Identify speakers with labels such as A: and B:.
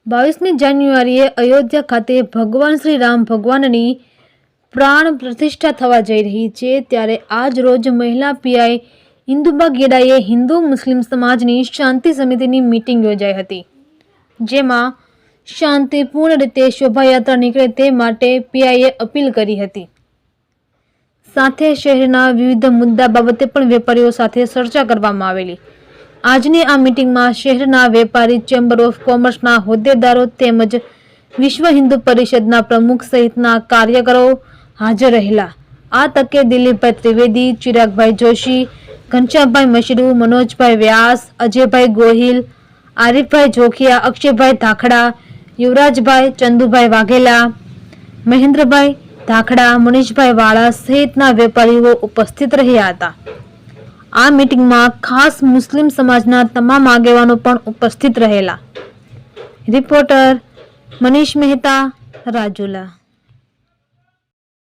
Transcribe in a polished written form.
A: 22મી જાન્યુઆરીએ અયોધ્યા ખાતે ભગવાન શ્રી રામ ભગવાનની પ્રાણ પ્રતિષ્ઠા થવા જઈ રહી છે, ત્યારે આજ રોજ મહિલા પીઆઈ ઇન્દુબા ગેડાએ હિન્દુ મુસ્લિમ સમાજની શાંતિ સમિતિની મીટિંગ યોજાઈ હતી, જેમાં શાંતિપૂર્ણ રીતે શોભાયાત્રા નીકળે તે માટે પીઆઈએ અપીલ કરી હતી. સાથે શહેરના વિવિધ મુદ્દા બાબતે પણ વેપારીઓ સાથે ચર્ચા કરવામાં આવેલી. આજની આ મીટિંગમાં શહેરના વેપારી ચેમ્બર ઓફ કોમર્સના હોદ્દેદારો તેમજ વિશ્વ હિન્દુ પરિષદના પ્રમુખ સહિતના કાર્યકરો હાજર રહેલા. આ તકે દિલીપભાઈ ત્રિવેદી, ચિરાગભાઈ જોશી, ઘનશ્યામભાઈ મશરૂ, મનોજભાઈ વ્યાસ, અજયભાઈ ગોહિલ, આરીફભાઈ જોખિયા, અક્ષયભાઈ ધાખડા, યુવરાજભાઈ, ચંદુભાઈ વાઘેલા, મહેન્દ્રભાઈ ધાખડા, મનીષભાઈ વાળા સહિતના વેપારીઓ ઉપસ્થિત રહ્યા હતા. આ મીટિંગમાં ખાસ મુસ્લિમ સમાજના તમામ આગેવાનો પણ ઉપસ્થિત રહેલા. રિપોર્ટર મનીષ મહેતા, રાજુલા.